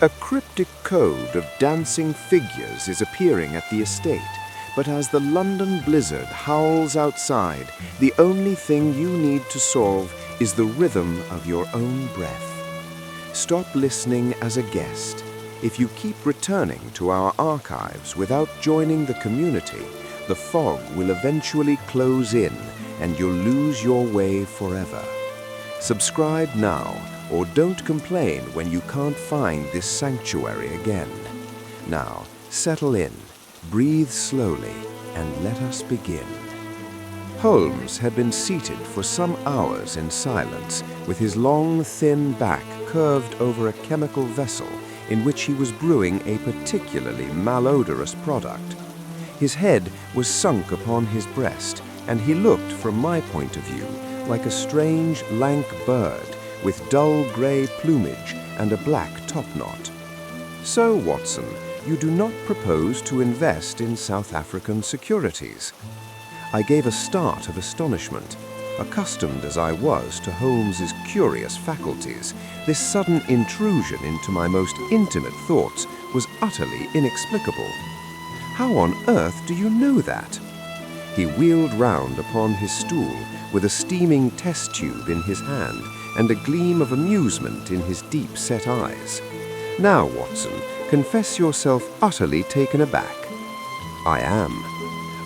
A cryptic code of dancing figures is appearing at the estate, but as the London blizzard howls outside, the only thing you need to solve is the rhythm of your own breath. Stop listening as a guest. If you keep returning to our archives without joining the community, the fog will eventually close in and you'll lose your way forever. Subscribe now, or don't complain when you can't find this sanctuary again. Now, settle in, breathe slowly, and let us begin. Holmes had been seated for some hours in silence, with his long, thin back curved over a chemical vessel in which he was brewing a particularly malodorous product. His head was sunk upon his breast, and he looked, from my point of view, like a strange, lank bird with dull grey plumage and a black topknot. So, Watson, you do not propose to invest in South African securities? I gave a start of astonishment. Accustomed as I was to Holmes's curious faculties, this sudden intrusion into my most intimate thoughts was utterly inexplicable. How on earth do you know that? He wheeled round upon his stool with a steaming test tube in his hand and a gleam of amusement in his deep-set eyes. Now, Watson, confess yourself utterly taken aback. I am.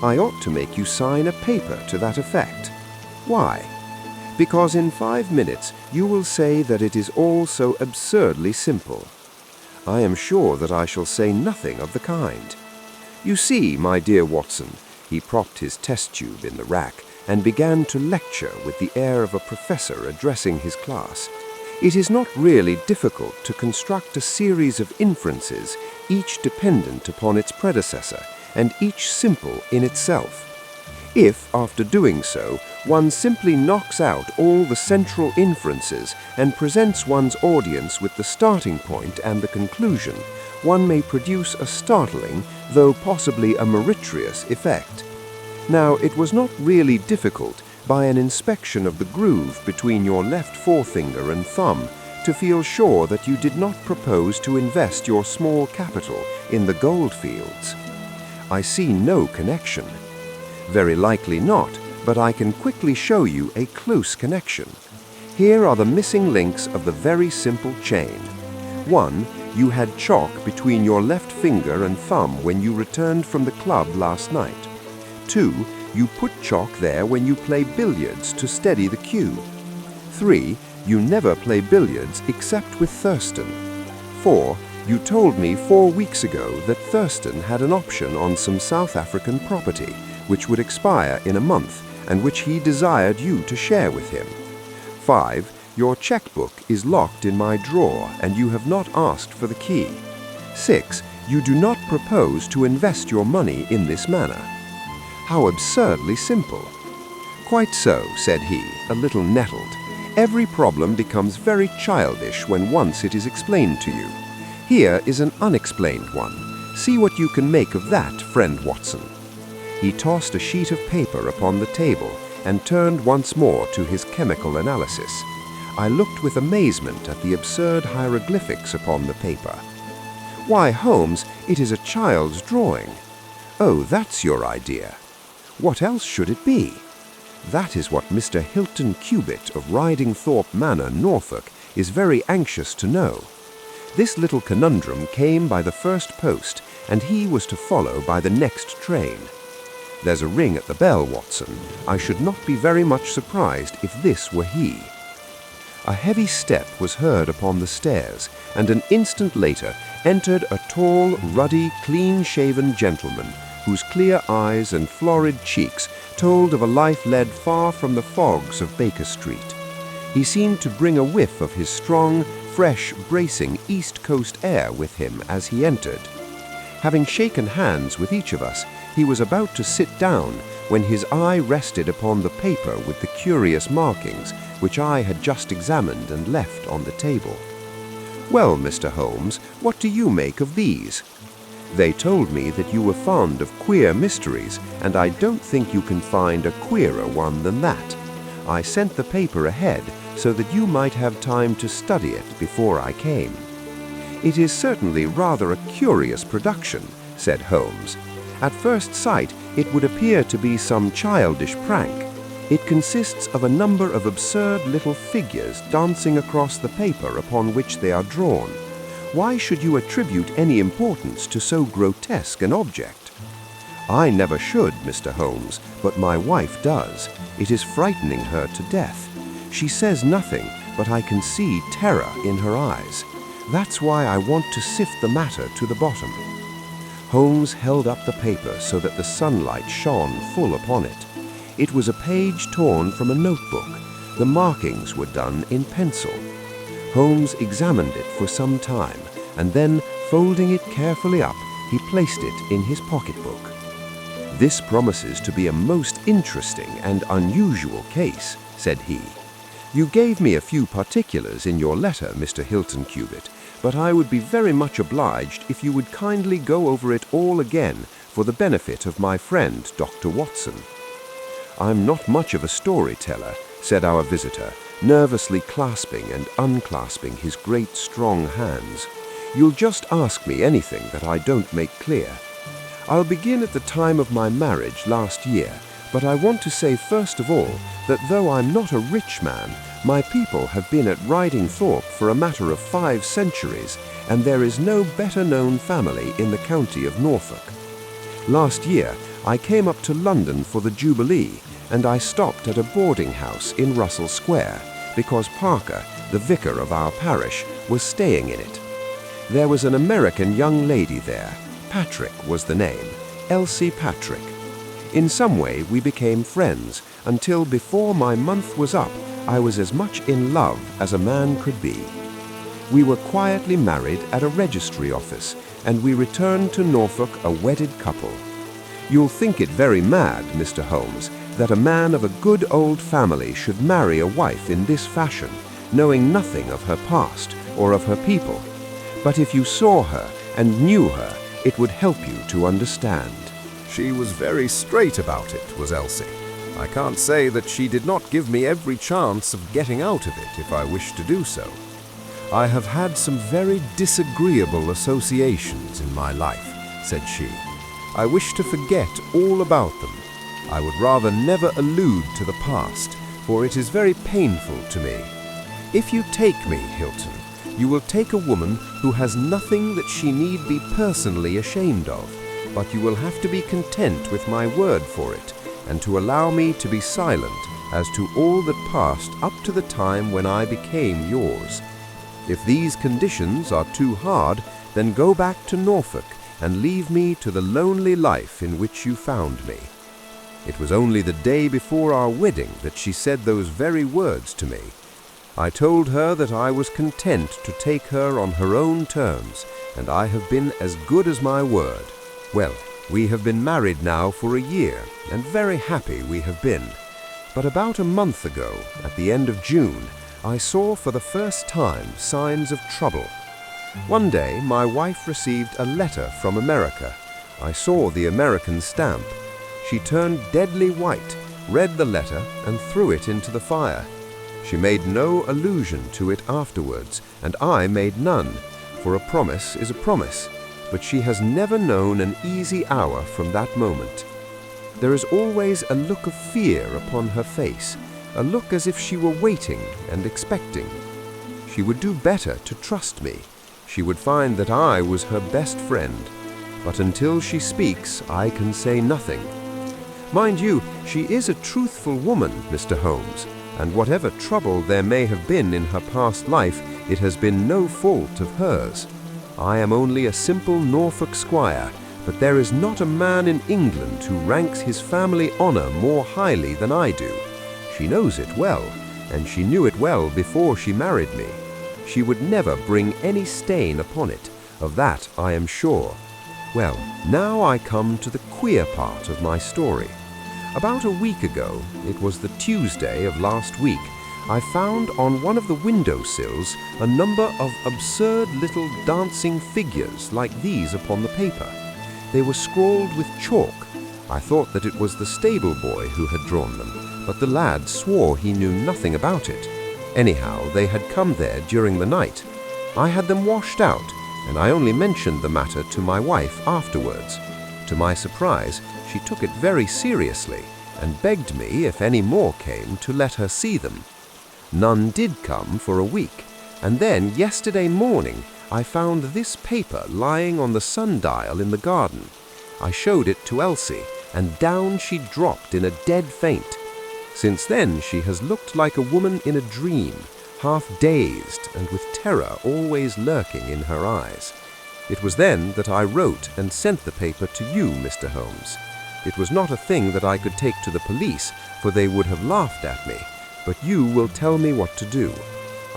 I ought to make you sign a paper to that effect. Why? Because in 5 minutes you will say that it is all so absurdly simple. I am sure that I shall say nothing of the kind. You see, my dear Watson, he propped his test tube in the rack and began to lecture with the air of a professor addressing his class. It is not really difficult to construct a series of inferences, each dependent upon its predecessor, and each simple in itself. If, after doing so, one simply knocks out all the central inferences and presents one's audience with the starting point and the conclusion, one may produce a startling, though possibly a meritorious effect. Now, it was not really difficult, by an inspection of the groove between your left forefinger and thumb, to feel sure that you did not propose to invest your small capital in the gold fields. I see no connection. Very likely not, but I can quickly show you a close connection. Here are the missing links of the very simple chain. 1. You had chalk between your left finger and thumb when you returned from the club last night. 2. You put chalk there when you play billiards to steady the cue. 3. You never play billiards except with Thurston. 4. You told me 4 weeks ago that Thurston had an option on some South African property, which would expire in a month, and which he desired you to share with him. 5. Your checkbook is locked in my drawer, and you have not asked for the key. 6. You do not propose to invest your money in this manner. How absurdly simple. Quite so, said he, a little nettled. Every problem becomes very childish when once it is explained to you. Here is an unexplained one. See what you can make of that, friend Watson. He tossed a sheet of paper upon the table and turned once more to his chemical analysis. I looked with amazement at the absurd hieroglyphics upon the paper. Why, Holmes, it is a child's drawing. Oh, that's your idea. What else should it be? That is what Mr. Hilton Cubitt of Riding Thorpe Manor, Norfolk, is very anxious to know. This little conundrum came by the first post, and he was to follow by the next train. There's a ring at the bell, Watson. I should not be very much surprised if this were he. A heavy step was heard upon the stairs, and an instant later entered a tall, ruddy, clean-shaven gentleman whose clear eyes and florid cheeks told of a life led far from the fogs of Baker Street. He seemed to bring a whiff of his strong, fresh, bracing East Coast air with him as he entered. Having shaken hands with each of us, he was about to sit down when his eye rested upon the paper with the curious markings which I had just examined and left on the table. Well, Mr. Holmes, what do you make of these? They told me that you were fond of queer mysteries, and I don't think you can find a queerer one than that. I sent the paper ahead so that you might have time to study it before I came. "It is certainly rather a curious production," said Holmes. "At first sight, it would appear to be some childish prank. It consists of a number of absurd little figures dancing across the paper upon which they are drawn. Why should you attribute any importance to so grotesque an object?" "I never should, Mr. Holmes, but my wife does. It is frightening her to death. She says nothing, but I can see terror in her eyes. That's why I want to sift the matter to the bottom." Holmes held up the paper so that the sunlight shone full upon it. It was a page torn from a notebook. The markings were done in pencil. Holmes examined it for some time, and then, folding it carefully up, he placed it in his pocketbook. "This promises to be a most interesting and unusual case," said he. "You gave me a few particulars in your letter, Mr. Hilton Cubitt, but I would be very much obliged if you would kindly go over it all again for the benefit of my friend, Dr. Watson." "I'm not much of a storyteller," said our visitor, nervously clasping and unclasping his great strong hands. "You'll just ask me anything that I don't make clear. I'll begin at the time of my marriage last year, but I want to say first of all that though I'm not a rich man, my people have been at Riding Thorpe for a matter of 5 centuries, and there is no better known family in the county of Norfolk. Last year, I came up to London for the Jubilee, and I stopped at a boarding house in Russell Square, because Parker, the vicar of our parish, was staying in it. There was an American young lady there. Patrick was the name, Elsie Patrick. In some way we became friends, until before my month was up, I was as much in love as a man could be. We were quietly married at a registry office, and we returned to Norfolk a wedded couple. You'll think it very mad, Mr. Holmes, that a man of a good old family should marry a wife in this fashion, knowing nothing of her past or of her people. But if you saw her and knew her, it would help you to understand." She was very straight about it, was Elsie. I can't say that she did not give me every chance of getting out of it if I wished to do so. "I have had some very disagreeable associations in my life," said she. "I wish to forget all about them. I would rather never allude to the past, for it is very painful to me. If you take me, Hilton, you will take a woman who has nothing that she need be personally ashamed of, but you will have to be content with my word for it, and to allow me to be silent as to all that passed up to the time when I became yours. If these conditions are too hard, then go back to Norfolk and leave me to the lonely life in which you found me." It was only the day before our wedding that she said those very words to me. I told her that I was content to take her on her own terms, and I have been as good as my word. Well, we have been married now for a year, and very happy we have been. But about a month ago, at the end of June, I saw for the first time signs of trouble. One day my wife received a letter from America. I saw the American stamp. She turned deadly white, read the letter, and threw it into the fire. She made no allusion to it afterwards, and I made none, for a promise is a promise, but she has never known an easy hour from that moment. There is always a look of fear upon her face, a look as if she were waiting and expecting. She would do better to trust me. She would find that I was her best friend. But until she speaks, I can say nothing. Mind you, she is a truthful woman, Mr. Holmes, and whatever trouble there may have been in her past life, it has been no fault of hers. I am only a simple Norfolk squire, but there is not a man in England who ranks his family honor more highly than I do. She knows it well, and she knew it well before she married me. She would never bring any stain upon it, of that I am sure. Well, now I come to the queer part of my story. About a week ago, it was the Tuesday of last week, I found on one of the window sills a number of absurd little dancing figures like these upon the paper. They were scrawled with chalk. I thought that it was the stable boy who had drawn them, but the lad swore he knew nothing about it. Anyhow, they had come there during the night. I had them washed out, and I only mentioned the matter to my wife afterwards. To my surprise, she took it very seriously and begged me, if any more came, to let her see them. None did come for a week, and then yesterday morning I found this paper lying on the sundial in the garden. I showed it to Elsie, and down she dropped in a dead faint. Since then she has looked like a woman in a dream, half dazed and with terror always lurking in her eyes. It was then that I wrote and sent the paper to you, Mr. Holmes. It was not a thing that I could take to the police, for they would have laughed at me, but you will tell me what to do.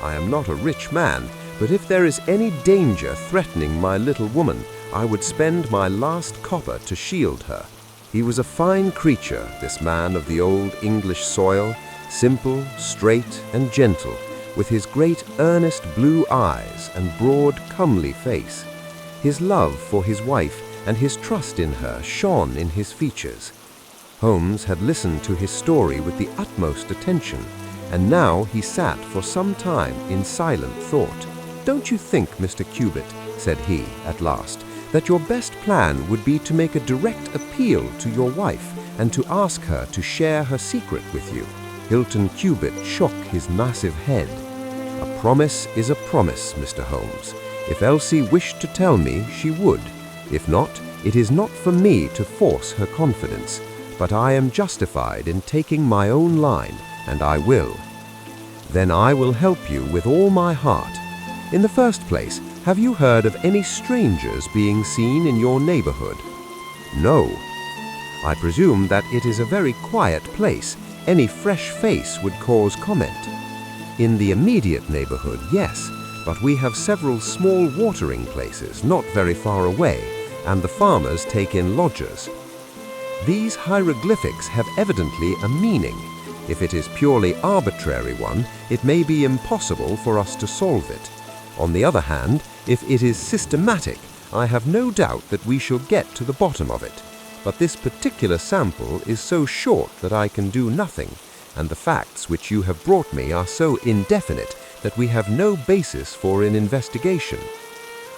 I am not a rich man, but if there is any danger threatening my little woman, I would spend my last copper to shield her. He was a fine creature, this man of the old English soil, simple, straight, and gentle, with his great earnest blue eyes and broad, comely face. His love for his wife and his trust in her shone in his features. Holmes had listened to his story with the utmost attention, and now he sat for some time in silent thought. "Don't you think, Mr. Cubitt," said he at last, "that your best plan would be to make a direct appeal to your wife and to ask her to share her secret with you?" Hilton Cubitt shook his massive head. "A promise is a promise, Mr. Holmes. If Elsie wished to tell me, she would. If not, it is not for me to force her confidence, but I am justified in taking my own line, and I will." "Then I will help you with all my heart. In the first place, have you heard of any strangers being seen in your neighborhood?" "No." "I presume that it is a very quiet place. Any fresh face would cause comment." "In the immediate neighborhood, yes, but we have several small watering places not very far away, and the farmers take in lodgers. These hieroglyphics have evidently a meaning. If it is purely arbitrary one, it may be impossible for us to solve it. On the other hand, if it is systematic, I have no doubt that we shall get to the bottom of it. But this particular sample is so short that I can do nothing, and the facts which you have brought me are so indefinite that we have no basis for an investigation.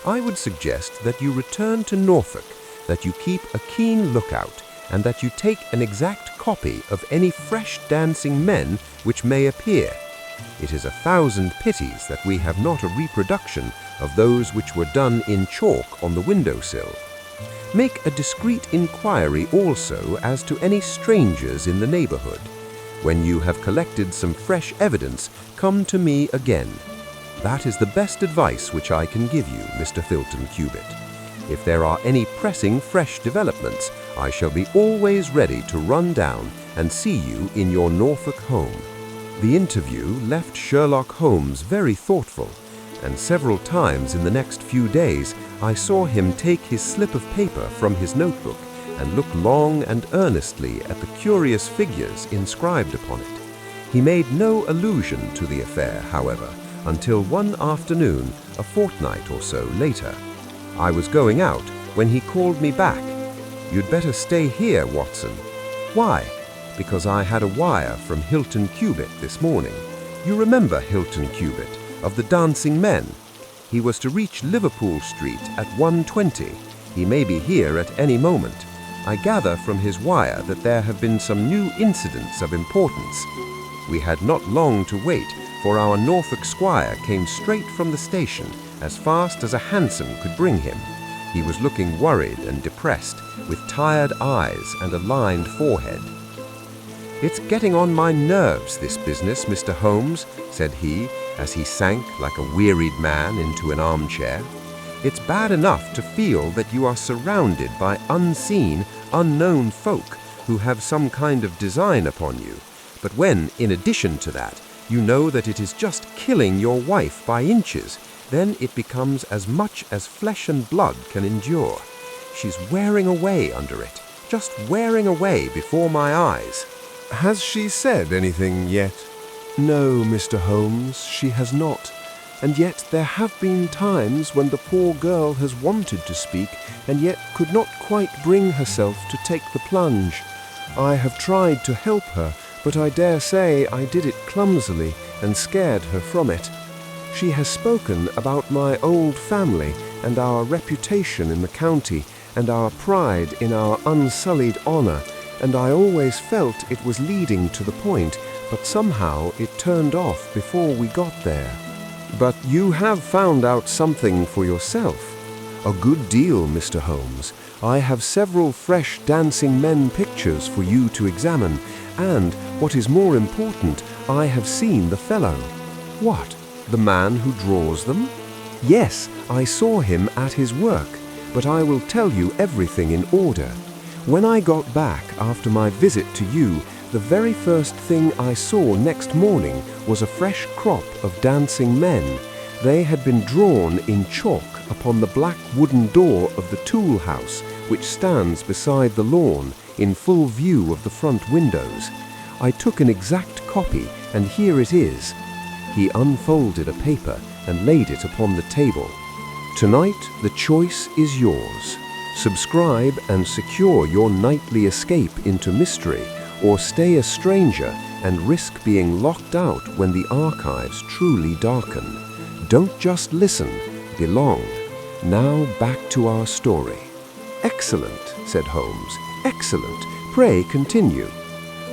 I would suggest that you return to Norfolk, that you keep a keen lookout, and that you take an exact copy of any fresh dancing men which may appear. It is 1,000 pities that we have not a reproduction of those which were done in chalk on the windowsill. Make a discreet inquiry also as to any strangers in the neighborhood. When you have collected some fresh evidence, come to me again. That is the best advice which I can give you, Mr. Hilton Cubitt. If there are any pressing fresh developments, I shall be always ready to run down and see you in your Norfolk home." The interview left Sherlock Holmes very thoughtful, and several times in the next few days I saw him take his slip of paper from his notebook and look long and earnestly at the curious figures inscribed upon it. He made no allusion to the affair, however, until one afternoon, a fortnight or so later. I was going out when he called me back. "You'd better stay here, Watson." "Why?" "Because I had a wire from Hilton Cubitt this morning. You remember Hilton Cubitt, of the Dancing Men? He was to reach Liverpool Street at 1:20. He may be here at any moment. I gather from his wire that there have been some new incidents of importance." We had not long to wait, for our Norfolk squire came straight from the station as fast as a hansom could bring him. He was looking worried and depressed, with tired eyes and a lined forehead. "It's getting on my nerves, this business, Mr. Holmes," said he, as he sank like a wearied man into an armchair. "It's bad enough to feel that you are surrounded by unseen, unknown folk who have some kind of design upon you. But when, in addition to that, you know that it is just killing your wife by inches, then it becomes as much as flesh and blood can endure. She's wearing away under it, just wearing away before my eyes." Has she said anything yet? No, Mr. Holmes, she has not. And yet there have been times when the poor girl has wanted to speak and yet could not quite bring herself to take the plunge. I have tried to help her, but I dare say I did it clumsily and scared her from it. She has spoken about my old family and our reputation in the county, and our pride in our unsullied honor, and I always felt it was leading to the point, but somehow it turned off before we got there. But you have found out something for yourself. A good deal, Mr. Holmes. I have several fresh dancing men pictures for you to examine, and, what is more important, I have seen the fellow. What? The man who draws them? Yes, I saw him at his work, but I will tell you everything in order. When I got back after my visit to you, the very first thing I saw next morning was a fresh crop of dancing men. They had been drawn in chalk upon the black wooden door of the tool house, which stands beside the lawn, in full view of the front windows. I took an exact copy, and here it is. He unfolded a paper and laid it upon the table. Tonight the choice is yours. Subscribe and secure your nightly escape into mystery, or stay a stranger and risk being locked out when the archives truly darken. Don't just listen, belong. Now back to our story. Excellent, said Holmes. Excellent. Pray continue.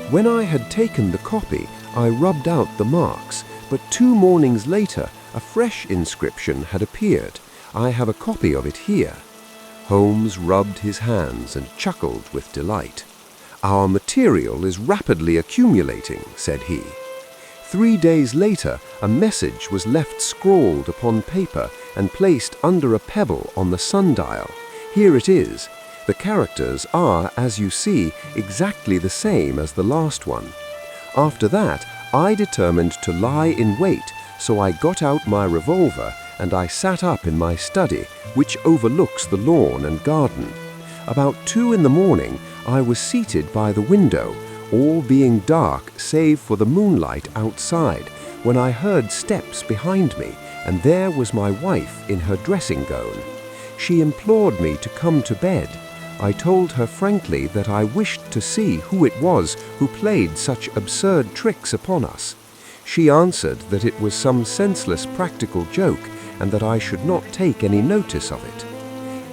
When I had taken the copy, I rubbed out the marks, but 2 mornings later a fresh inscription had appeared. I have a copy of it here. Holmes rubbed his hands and chuckled with delight. Our material is rapidly accumulating, said he. 3 days later, a message was left scrawled upon paper and placed under a pebble on the sundial. Here it is. The characters are, as you see, exactly the same as the last one. After that, I determined to lie in wait, so I got out my revolver and I sat up in my study, which overlooks the lawn and garden. About 2 in the morning, I was seated by the window, all being dark save for the moonlight outside, when I heard steps behind me, and there was my wife in her dressing gown. She implored me to come to bed. I told her frankly that I wished to see who it was who played such absurd tricks upon us. She answered that it was some senseless practical joke, and that I should not take any notice of it.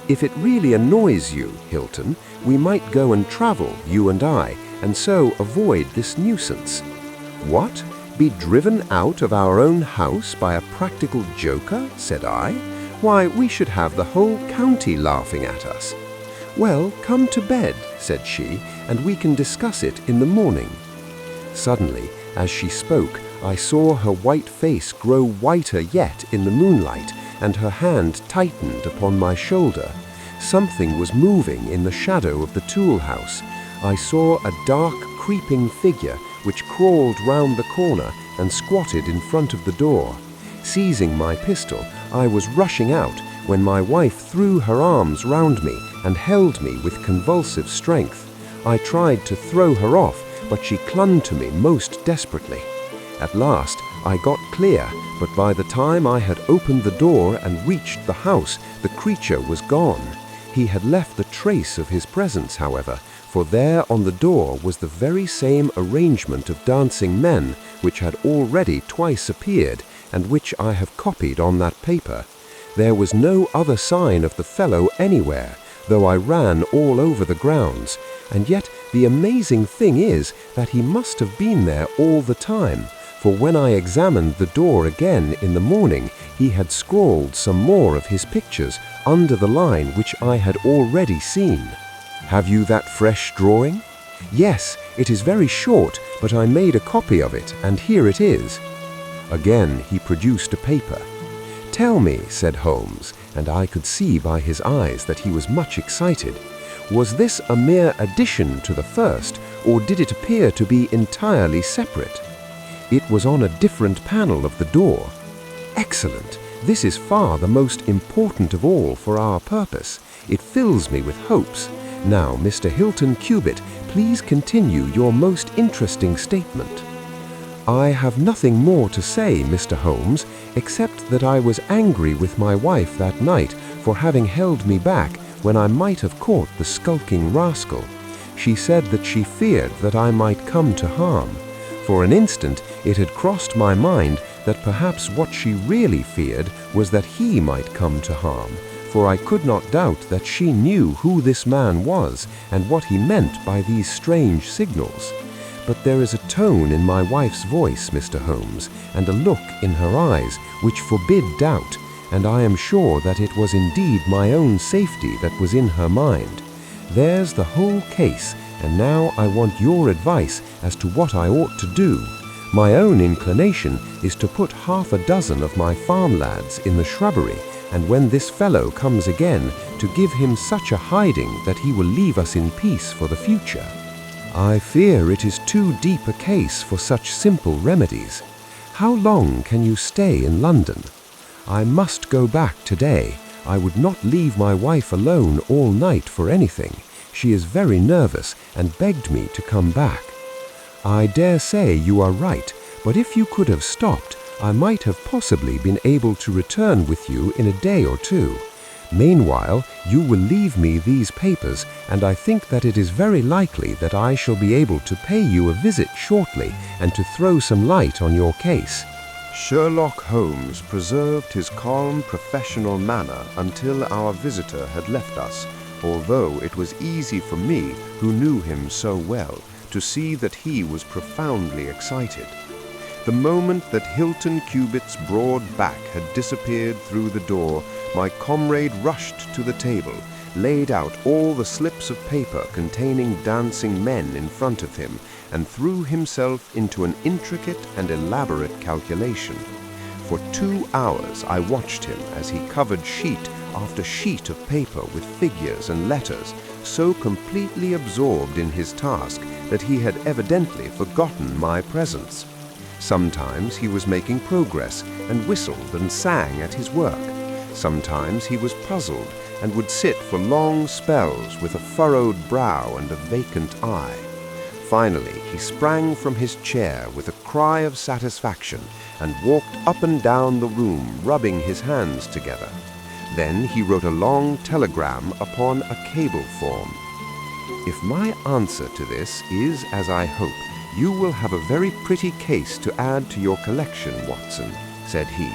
If it really annoys you, Hilton, we might go and travel, you and I, and so avoid this nuisance. What? Be driven out of our own house by a practical joker? Said I. Why, we should have the whole county laughing at us. Well, come to bed, said she, and we can discuss it in the morning. Suddenly, as she spoke, I saw her white face grow whiter yet in the moonlight, and her hand tightened upon my shoulder. Something was moving in the shadow of the tool house. I saw a dark, creeping figure which crawled round the corner and squatted in front of the door. Seizing my pistol, I was rushing out when my wife threw her arms round me and held me with convulsive strength. I tried to throw her off, but she clung to me most desperately. At last, I got clear, but by the time I had opened the door and reached the house, the creature was gone. He had left the trace of his presence, however, for there on the door was the very same arrangement of dancing men which had already twice appeared, and which I have copied on that paper. There was no other sign of the fellow anywhere, though I ran all over the grounds, and yet the amazing thing is that he must have been there all the time, for when I examined the door again in the morning, he had scrawled some more of his pictures under the line which I had already seen. Have you that fresh drawing? Yes, it is very short, but I made a copy of it, and here it is. Again he produced a paper. Tell me, said Holmes, and I could see by his eyes that he was much excited, was this a mere addition to the first, or did it appear to be entirely separate? It was on a different panel of the door. Excellent! This is far the most important of all for our purpose. It fills me with hopes. Now, Mr. Hilton Cubitt, please continue your most interesting statement. I have nothing more to say, Mr. Holmes, except that I was angry with my wife that night for having held me back when I might have caught the skulking rascal. She said that she feared that I might come to harm. For an instant, it had crossed my mind that perhaps what she really feared was that he might come to harm, for I could not doubt that she knew who this man was and what he meant by these strange signals. But there is a tone in my wife's voice, Mr. Holmes, and a look in her eyes which forbid doubt, and I am sure that it was indeed my own safety that was in her mind. There's the whole case, and now I want your advice as to what I ought to do. My own inclination is to put half a dozen of my farm lads in the shrubbery, and when this fellow comes again, to give him such a hiding that he will leave us in peace for the future. I fear it is too deep a case for such simple remedies. How long can you stay in London? I must go back today. I would not leave my wife alone all night for anything. She is very nervous and begged me to come back. I dare say you are right, but if you could have stopped, I might have possibly been able to return with you in a day or two. Meanwhile, you will leave me these papers, and I think that it is very likely that I shall be able to pay you a visit shortly and to throw some light on your case." Sherlock Holmes preserved his calm professional manner until our visitor had left us, although it was easy for me, who knew him so well, to see that he was profoundly excited. The moment that Hilton Cubit's broad back had disappeared through the door, my comrade rushed to the table, laid out all the slips of paper containing dancing men in front of him, and threw himself into an intricate and elaborate calculation. For 2 hours I watched him as he covered sheet after sheet of paper with figures and letters, so completely absorbed in his task that he had evidently forgotten my presence. Sometimes he was making progress and whistled and sang at his work. Sometimes he was puzzled and would sit for long spells with a furrowed brow and a vacant eye. Finally, he sprang from his chair with a cry of satisfaction and walked up and down the room, rubbing his hands together. Then he wrote a long telegram upon a cable form. "If my answer to this is as I hope, you will have a very pretty case to add to your collection, Watson," said he.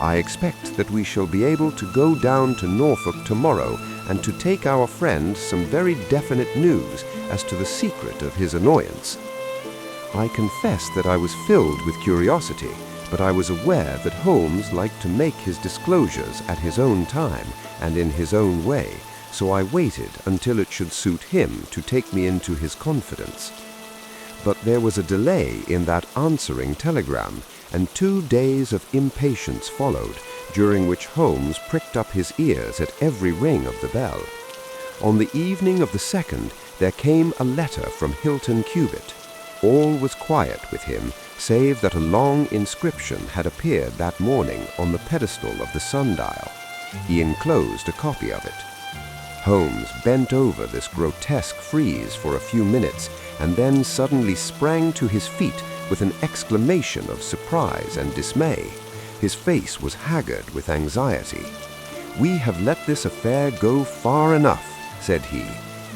"I expect that we shall be able to go down to Norfolk tomorrow and to take our friend some very definite news as to the secret of his annoyance." I confess that I was filled with curiosity, but I was aware that Holmes liked to make his disclosures at his own time and in his own way, so I waited until it should suit him to take me into his confidence. But there was a delay in that answering telegram, and 2 days of impatience followed, during which Holmes pricked up his ears at every ring of the bell. On the evening of the 2nd, there came a letter from Hilton Cubit. All was quiet with him, save that a long inscription had appeared that morning on the pedestal of the sundial. He enclosed a copy of it. Holmes bent over this grotesque frieze for a few minutes, and then suddenly sprang to his feet with an exclamation of surprise and dismay. His face was haggard with anxiety. "We have let this affair go far enough," said he.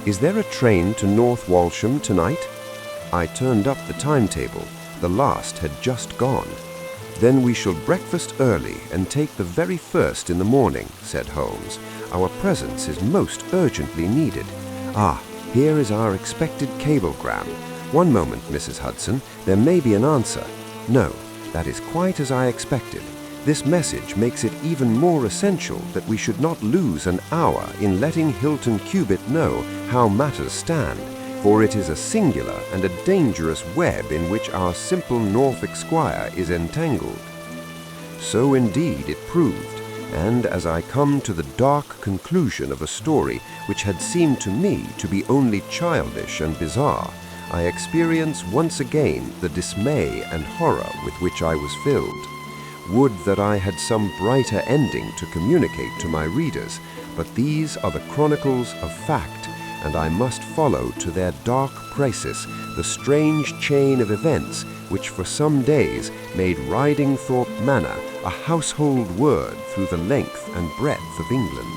"Is there a train to North Walsham tonight?" I turned up the timetable. The last had just gone. "Then we shall breakfast early and take the very first in the morning," said Holmes. "Our presence is most urgently needed. Ah, here is our expected cablegram. One moment, Mrs. Hudson, there may be an answer. No, that is quite as I expected. This message makes it even more essential that we should not lose an hour in letting Hilton Cubit know how matters stand, for it is a singular and a dangerous web in which our simple Norfolk squire is entangled." So indeed it proved, and as I come to the dark conclusion of a story which had seemed to me to be only childish and bizarre, I experience once again the dismay and horror with which I was filled. Would that I had some brighter ending to communicate to my readers, but these are the chronicles of fact, and I must follow to their dark crisis the strange chain of events which for some days made Thorpe Manor a household word through the length and breadth of England.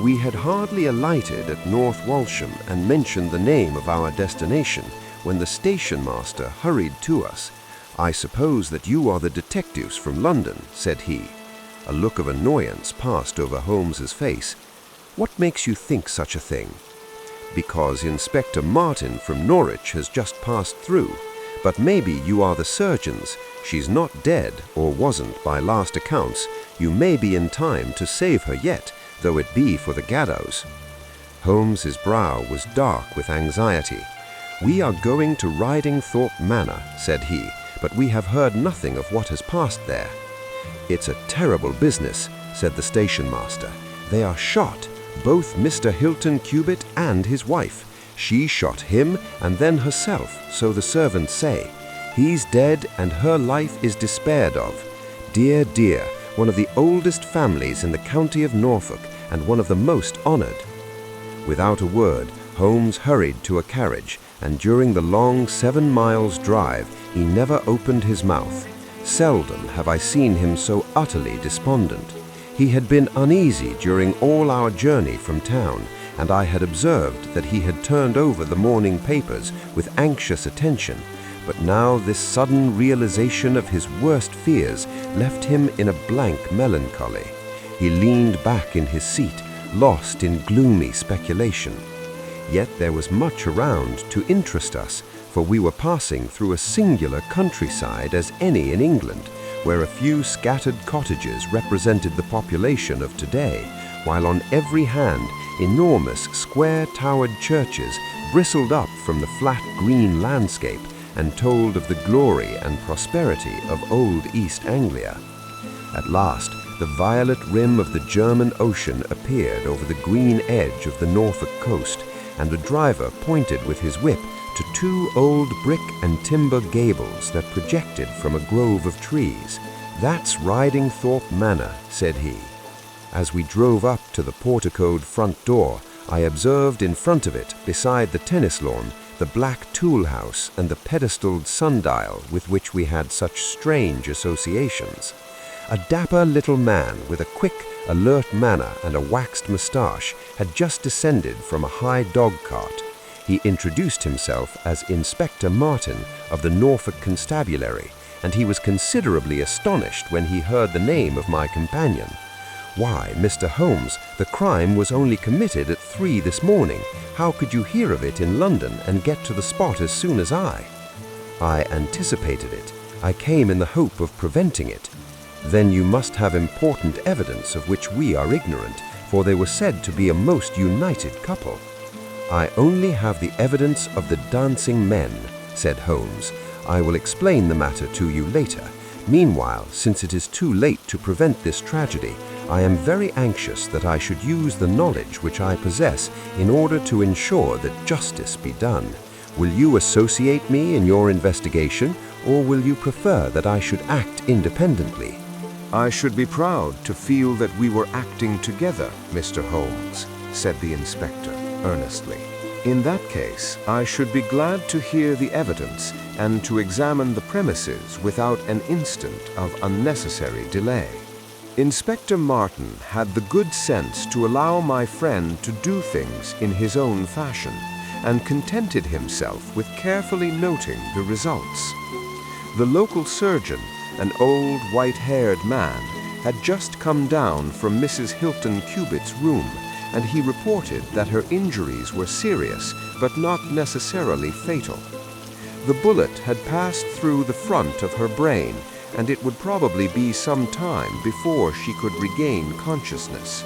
We had hardly alighted at North Walsham and mentioned the name of our destination when the station master hurried to us. "I suppose that you are the detectives from London," said he. A look of annoyance passed over Holmes's face. "What makes you think such a thing?" "Because Inspector Martin from Norwich has just passed through. But maybe you are the surgeons. She's not dead, or wasn't by last accounts. You may be in time to save her yet, though it be for the gallows." Holmes's brow was dark with anxiety. "We are going to Riding Thorpe Manor," said he, "but we have heard nothing of what has passed there." "It's a terrible business," said the station master. "They are shot, both Mr. Hilton Cubitt and his wife. She shot him and then herself, so the servants say. He's dead and her life is despaired of. Dear, dear, one of the oldest families in the county of Norfolk and one of the most honored." Without a word, Holmes hurried to a carriage, and during the long 7 miles drive he never opened his mouth. Seldom have I seen him so utterly despondent. He had been uneasy during all our journey from town, and I had observed that he had turned over the morning papers with anxious attention, but now this sudden realization of his worst fears left him in a blank melancholy. He leaned back in his seat, lost in gloomy speculation. Yet there was much around to interest us, for we were passing through a singular countryside as any in England, where a few scattered cottages represented the population of today, while on every hand enormous square-towered churches bristled up from the flat green landscape and told of the glory and prosperity of old East Anglia. At last, the violet rim of the German Ocean appeared over the green edge of the Norfolk coast, and a driver pointed with his whip to 2 old brick and timber gables that projected from a grove of trees. "That's Riding Thorpe Manor," said he. As we drove up to the porticoed front door, I observed in front of it, beside the tennis lawn, the black tool house and the pedestaled sundial with which we had such strange associations. A dapper little man with a quick, alert manner and a waxed moustache had just descended from a high dog-cart. He introduced himself as Inspector Martin of the Norfolk Constabulary, and he was considerably astonished when he heard the name of my companion. "Why, Mr. Holmes, the crime was only committed at 3 this morning. How could you hear of it in London and get to the spot as soon as I?" "I anticipated it. I came in the hope of preventing it." "Then you must have important evidence of which we are ignorant, for they were said to be a most united couple." "I only have the evidence of the dancing men," said Holmes. "I will explain the matter to you later. Meanwhile, since it is too late to prevent this tragedy, I am very anxious that I should use the knowledge which I possess in order to ensure that justice be done. Will you associate me in your investigation, or will you prefer that I should act independently?" "I should be proud to feel that we were acting together, Mr. Holmes," said the inspector earnestly. "In that case, I should be glad to hear the evidence and to examine the premises without an instant of unnecessary delay." Inspector Martin had the good sense to allow my friend to do things in his own fashion, and contented himself with carefully noting the results. The local surgeon, an old white-haired man, had just come down from Mrs. Hilton Cubitt's room, and he reported that her injuries were serious but not necessarily fatal. The bullet had passed through the front of her brain, and it would probably be some time before she could regain consciousness.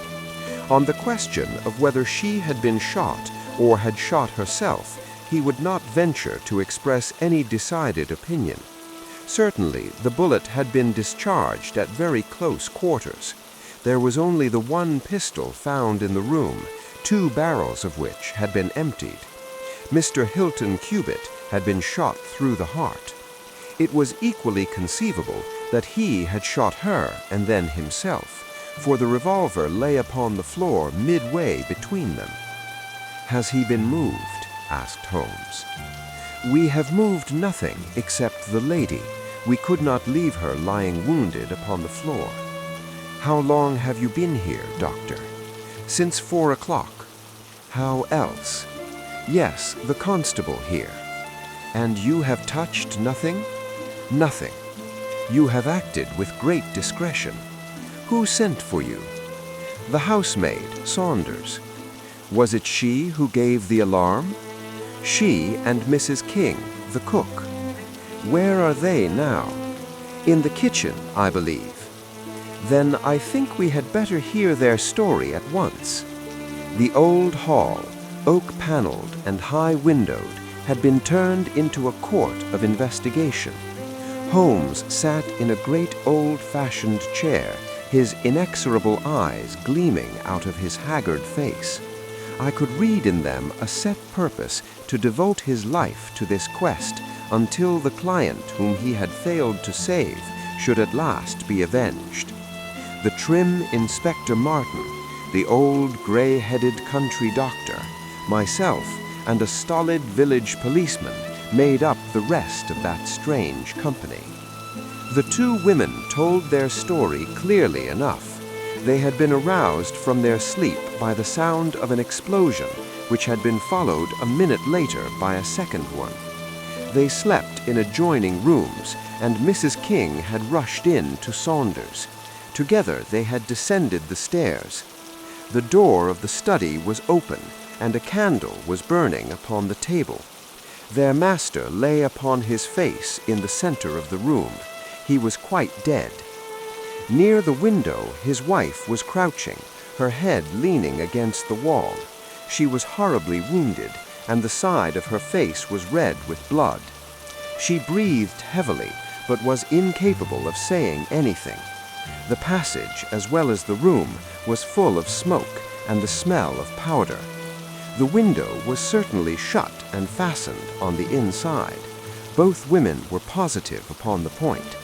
On the question of whether she had been shot or had shot herself, he would not venture to express any decided opinion. Certainly, the bullet had been discharged at very close quarters. There was only the one pistol found in the room, 2 barrels of which had been emptied. Mr. Hilton Cubitt had been shot through the heart. It was equally conceivable that he had shot her and then himself, for the revolver lay upon the floor midway between them. "Has he been moved?" asked Holmes. "We have moved nothing except the lady. We could not leave her lying wounded upon the floor." "How long have you been here, doctor?" "Since 4 o'clock." "How else?" "Yes, the constable here." "And you have touched nothing?" "Nothing." "You have acted with great discretion." Who sent for you? The housemaid, Saunders. Was it she who gave the alarm? She and Mrs. King, the cook. Where are they now? In the kitchen, I believe. Then I think we had better hear their story at once. The old hall, oak-paneled and high-windowed, had been turned into a court of investigation. Holmes sat in a great old-fashioned chair, his inexorable eyes gleaming out of his haggard face. I could read in them a set purpose to devote his life to this quest until the client whom he had failed to save should at last be avenged. The trim Inspector Martin, the old gray-headed country doctor, myself, and a stolid village policeman made up the rest of that strange company. The two women told their story clearly enough. They had been aroused from their sleep by the sound of an explosion, which had been followed a minute later by a second one. They slept in adjoining rooms, and Mrs. King had rushed in to Saunders. Together they had descended the stairs. The door of the study was open, and a candle was burning upon the table. Their master lay upon his face in the center of the room. He was quite dead. Near the window his wife was crouching, her head leaning against the wall. She was horribly wounded, and the side of her face was red with blood. She breathed heavily, but was incapable of saying anything. The passage, as well as the room, was full of smoke and the smell of powder. The window was certainly shut and fastened on the inside. Both women were positive upon the point.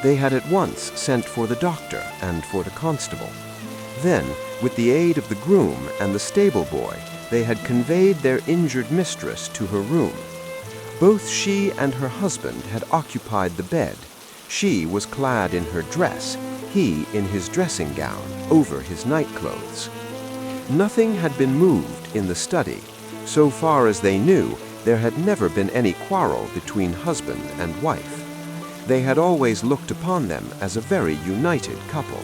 They had at once sent for the doctor and for the constable. Then, with the aid of the groom and the stable boy, they had conveyed their injured mistress to her room. Both she and her husband had occupied the bed. She was clad in her dress, he in his dressing gown over his nightclothes. Nothing had been moved in the study. So far as they knew, there had never been any quarrel between husband and wife. They had always looked upon them as a very united couple.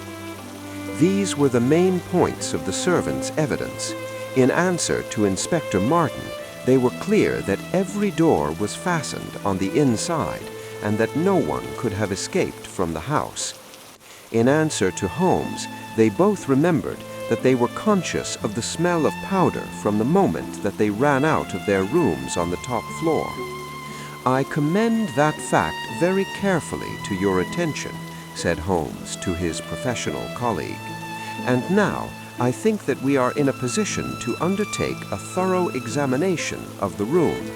These were the main points of the servants' evidence. In answer to Inspector Martin, they were clear that every door was fastened on the inside and that no one could have escaped from the house. In answer to Holmes, they both remembered that they were conscious of the smell of powder from the moment that they ran out of their rooms on the top floor. I commend that fact very carefully to your attention, said Holmes to his professional colleague. And now, I think that we are in a position to undertake a thorough examination of the room.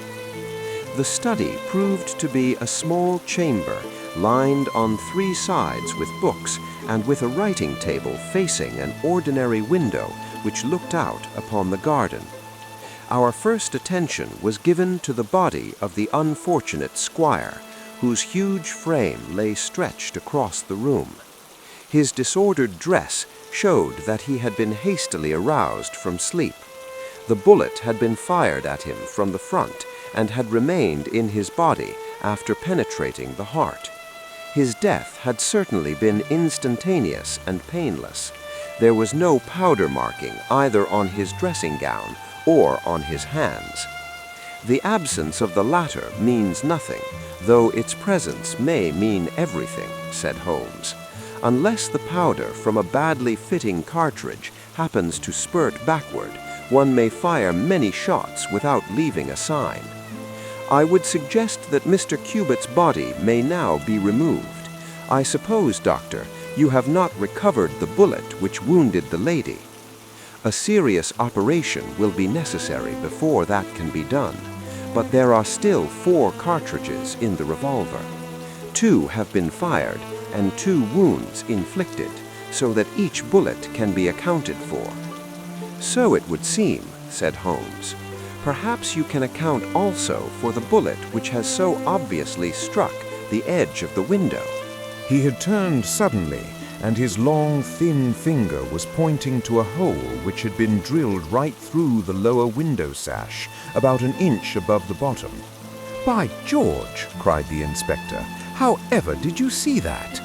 The study proved to be a small chamber, lined on three sides with books and with a writing table facing an ordinary window which looked out upon the garden. Our first attention was given to the body of the unfortunate squire, whose huge frame lay stretched across the room. His disordered dress showed that he had been hastily aroused from sleep. The bullet had been fired at him from the front and had remained in his body after penetrating the heart. His death had certainly been instantaneous and painless. There was no powder marking either on his dressing gown or on his hands. The absence of the latter means nothing, though its presence may mean everything, said Holmes. Unless the powder from a badly fitting cartridge happens to spurt backward, one may fire many shots without leaving a sign. I would suggest that Mr. Cubitt's body may now be removed. I suppose, Doctor, you have not recovered the bullet which wounded the lady. A serious operation will be necessary before that can be done, but there are still 4 cartridges in the revolver. 2 have been fired and 2 wounds inflicted, so that each bullet can be accounted for. So it would seem, said Holmes. Perhaps you can account also for the bullet which has so obviously struck the edge of the window. He had turned suddenly, and his long, thin finger was pointing to a hole which had been drilled right through the lower window sash, about an inch above the bottom. "By George!" cried the inspector. "How ever did you see that?"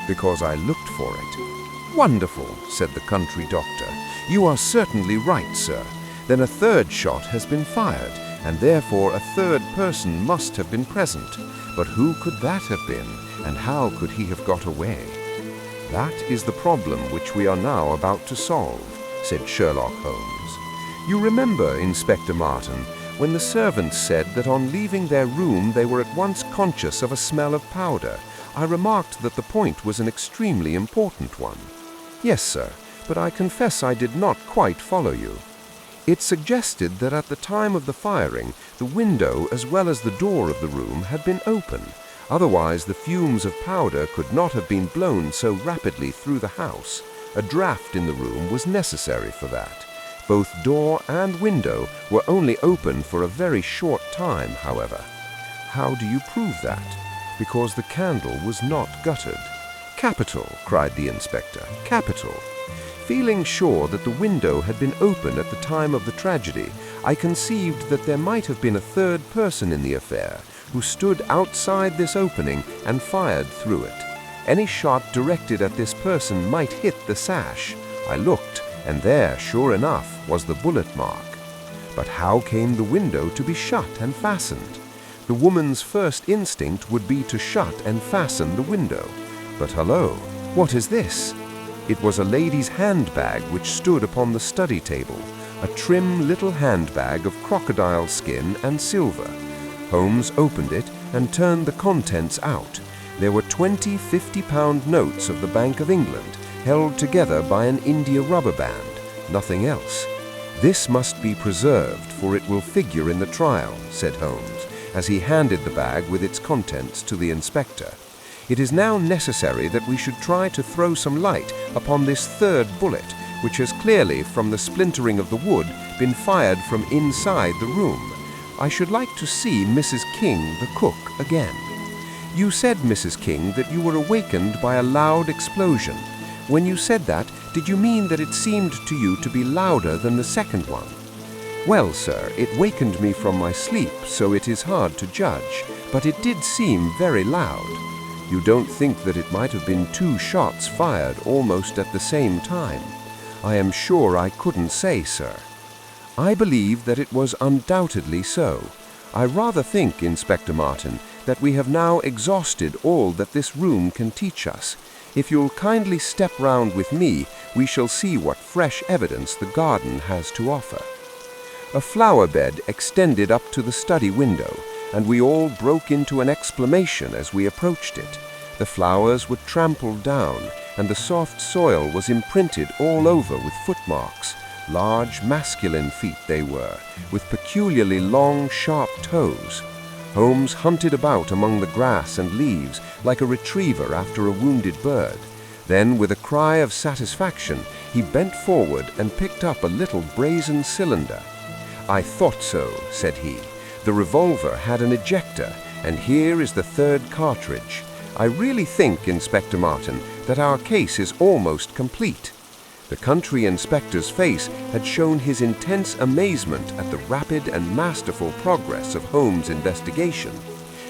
"Because I looked for it." "Wonderful," said the country doctor. "You are certainly right, sir. Then a third shot has been fired, and therefore a third person must have been present. But who could that have been, and how could he have got away?" "That is the problem which we are now about to solve," said Sherlock Holmes. "You remember, Inspector Martin, when the servants said that on leaving their room they were at once conscious of a smell of powder. I remarked that the point was an extremely important one." "Yes, sir, but I confess I did not quite follow you." "It suggested that at the time of the firing, the window as well as the door of the room had been open. Otherwise, the fumes of powder could not have been blown so rapidly through the house. A draught in the room was necessary for that. Both door and window were only open for a very short time, however." "How do you prove that?" "Because the candle was not guttered." "Capital!" cried the inspector. "Capital!" Feeling sure that the window had been open at the time of the tragedy, I conceived that there might have been a third person in the affair, who stood outside this opening and fired through it. Any shot directed at this person might hit the sash. I looked, and there, sure enough, was the bullet mark. But how came the window to be shut and fastened? The woman's first instinct would be to shut and fasten the window. But hello, what is this? It was a lady's handbag which stood upon the study table, a trim little handbag of crocodile skin and silver. Holmes opened it and turned the contents out. There were 20 50-pound notes of the Bank of England, held together by an India rubber band, nothing else. "This must be preserved, for it will figure in the trial," said Holmes, as he handed the bag with its contents to the inspector. "It is now necessary that we should try to throw some light upon this third bullet, which has clearly, from the splintering of the wood, been fired from inside the room. I should like to see Mrs. King, the cook, again. You said, Mrs. King, that you were awakened by a loud explosion. When you said that, did you mean that it seemed to you to be louder than the second one?" "Well, sir, it wakened me from my sleep, so it is hard to judge, but it did seem very loud." "You don't think that it might have been two shots fired almost at the same time?" "I am sure I couldn't say, sir." "I believe that it was undoubtedly so. I rather think, Inspector Martin, that we have now exhausted all that this room can teach us. If you'll kindly step round with me, we shall see what fresh evidence the garden has to offer." A flower bed extended up to the study window, and we all broke into an exclamation as we approached it. The flowers were trampled down, and the soft soil was imprinted all over with footmarks. Large masculine feet they were, with peculiarly long, sharp toes. Holmes hunted about among the grass and leaves like a retriever after a wounded bird. Then, with a cry of satisfaction, he bent forward and picked up a little brazen cylinder. "I thought so," said he. "The revolver had an ejector, and here is the third cartridge. I really think, Inspector Martin, that our case is almost complete." The country inspector's face had shown his intense amazement at the rapid and masterful progress of Holmes' investigation.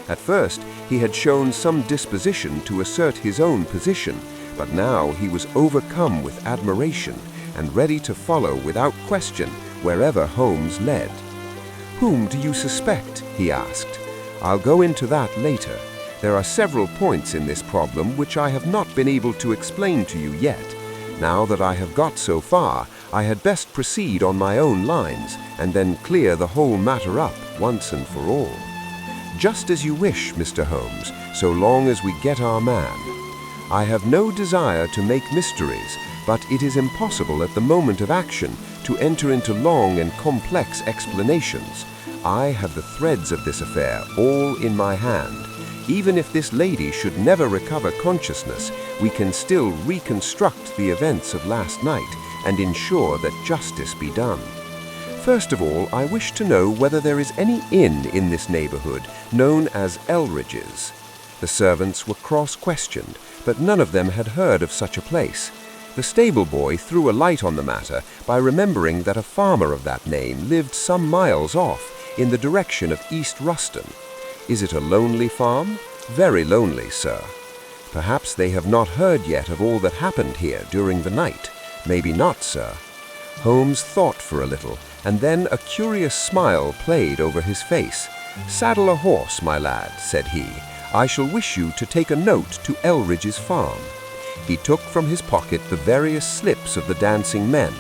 At first, he had shown some disposition to assert his own position, but now he was overcome with admiration and ready to follow without question wherever Holmes led. "Whom do you suspect?" he asked. "I'll go into that later. There are several points in this problem which I have not been able to explain to you yet. Now that I have got so far, I had best proceed on my own lines, and then clear the whole matter up once and for all." "Just as you wish, Mr. Holmes, so long as we get our man. I have no desire to make mysteries, but it is impossible at the moment of action to enter into long and complex explanations. I have the threads of this affair all in my hand. Even if this lady should never recover consciousness, we can still reconstruct the events of last night and ensure that justice be done. First of all, I wish to know whether there is any inn in this neighborhood known as Elridge's." The servants were cross-questioned, but none of them had heard of such a place. The stable boy threw a light on the matter by remembering that a farmer of that name lived some miles off, in the direction of East Ruston. "Is it a lonely farm?" "Very lonely, sir." Perhaps they have not heard yet of all that happened here during the night. Maybe not, sir." Holmes thought for a little, and then a curious smile played over his face. "Saddle a horse, my lad," said he. "I shall wish you to take a note to Elridge's farm." He took from his pocket the various slips of the dancing men.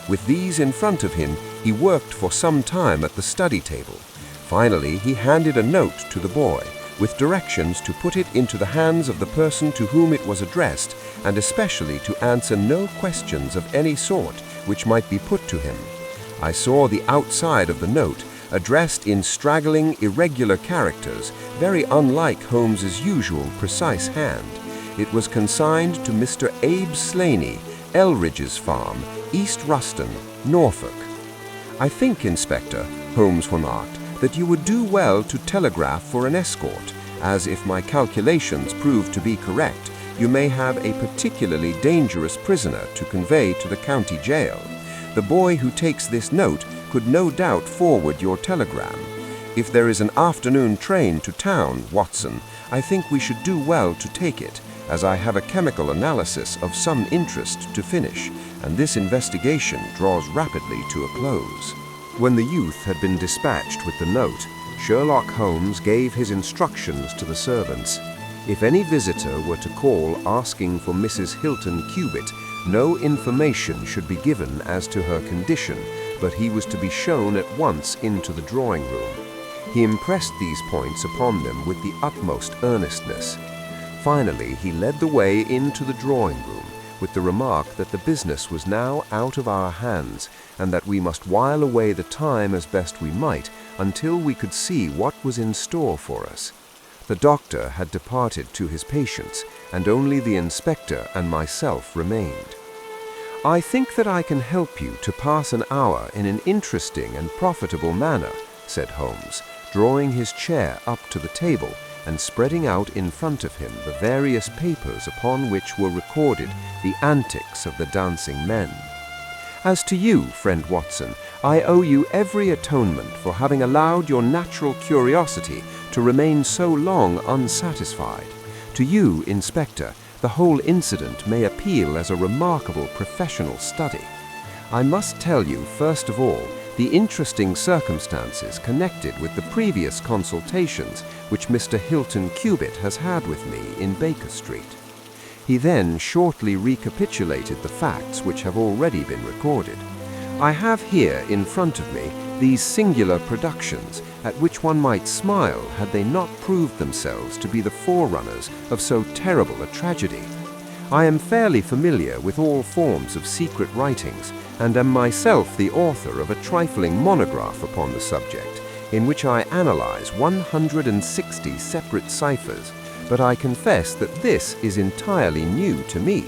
With these in front of him, he worked for some time at the study table. Finally, he handed a note to the boy, with directions to put it into the hands of the person to whom it was addressed, and especially to answer no questions of any sort which might be put to him. I saw the outside of the note, addressed in straggling, irregular characters, very unlike Holmes's usual precise hand. It was consigned to Mr. Abe Slaney, Elridge's farm, East Ruston, Norfolk. "I think, Inspector," Holmes remarked, "that you would do well to telegraph for an escort, as if my calculations prove to be correct, you may have a particularly dangerous prisoner to convey to the county jail. The boy who takes this note could no doubt forward your telegram. If there is an afternoon train to town, Watson, I think we should do well to take it, as I have a chemical analysis of some interest to finish, and this investigation draws rapidly to a close." When the youth had been dispatched with the note, Sherlock Holmes gave his instructions to the servants. If any visitor were to call asking for Mrs. Hilton Cubitt, no information should be given as to her condition, but he was to be shown at once into the drawing room. He impressed these points upon them with the utmost earnestness. Finally, he led the way into the drawing room, with the remark that the business was now out of our hands, and that we must while away the time as best we might until we could see what was in store for us. The doctor had departed to his patients, and only the inspector and myself remained. "I think that I can help you to pass an hour in an interesting and profitable manner," said Holmes, drawing his chair up to the table and spreading out in front of him the various papers upon which were recorded the antics of the dancing men. "As to you, friend Watson, I owe you every atonement for having allowed your natural curiosity to remain so long unsatisfied. To you, Inspector, the whole incident may appeal as a remarkable professional study. I must tell you, first of all, the interesting circumstances connected with the previous consultations which Mr. Hilton Cubitt has had with me in Baker Street." He then shortly recapitulated the facts which have already been recorded. "I have here in front of me these singular productions, at which one might smile had they not proved themselves to be the forerunners of so terrible a tragedy. I am fairly familiar with all forms of secret writings, and am myself the author of a trifling monograph upon the subject, in which I analyze 160 separate ciphers, but I confess that this is entirely new to me.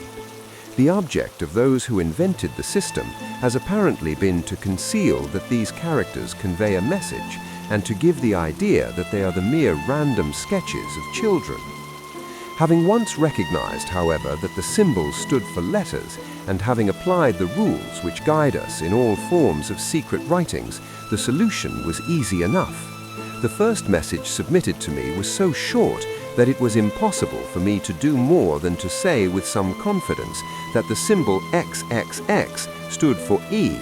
The object of those who invented the system has apparently been to conceal that these characters convey a message, and to give the idea that they are the mere random sketches of children. Having once recognized, however, that the symbols stood for letters, and having applied the rules which guide us in all forms of secret writings, the solution was easy enough. The first message submitted to me was so short that it was impossible for me to do more than to say with some confidence that the symbol XXX stood for E.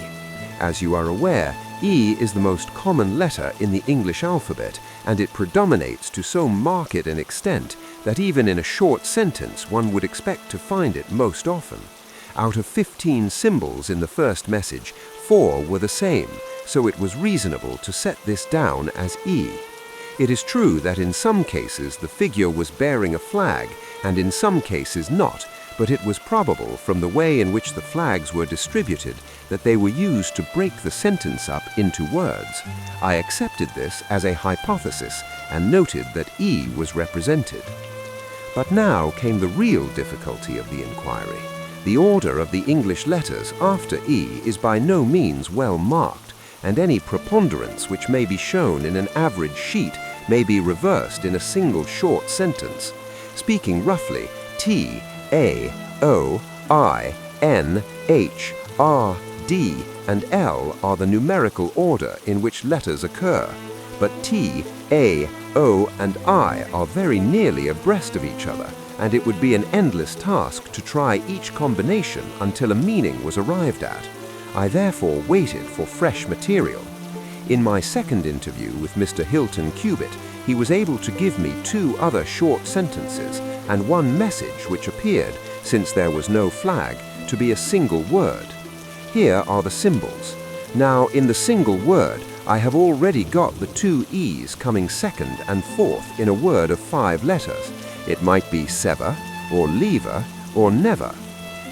As you are aware, E is the most common letter in the English alphabet, and it predominates to so marked an extent that even in a short sentence one would expect to find it most often. Out of 15 symbols in the first message, 4 were the same, so it was reasonable to set this down as E. It is true that in some cases the figure was bearing a flag, and in some cases not, but it was probable from the way in which the flags were distributed that they were used to break the sentence up into words. I accepted this as a hypothesis and noted that E was represented. But now came the real difficulty of the inquiry. The order of the English letters after E is by no means well marked, and any preponderance which may be shown in an average sheet may be reversed in a single short sentence. Speaking roughly, T, A, O, I, N, H, R, D, and L are the numerical order in which letters occur, but T, A, O, and I are very nearly abreast of each other, and it would be an endless task to try each combination until a meaning was arrived at. I therefore waited for fresh material. In my second interview with Mr. Hilton Cubitt, he was able to give me 2 other short sentences and one message which appeared, since there was no flag, to be a single word. Here are the symbols. Now, in the single word, I have already got the 2 E's coming second and fourth in a word of 5 letters. It might be sever, or lever, or never.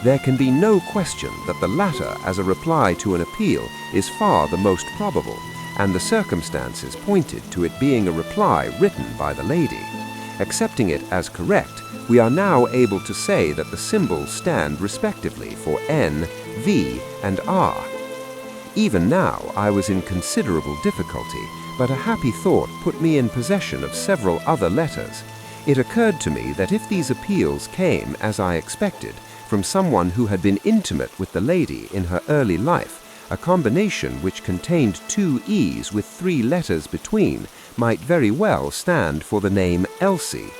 There can be no question that the latter as a reply to an appeal is far the most probable, and the circumstances pointed to it being a reply written by the lady. Accepting it as correct, we are now able to say that the symbols stand respectively for N, V, and R. Even now I was in considerable difficulty, but a happy thought put me in possession of several other letters. It occurred to me that if these appeals came, as I expected, from someone who had been intimate with the lady in her early life, a combination which contained 2 E's with 3 letters between might very well stand for the name Elsie.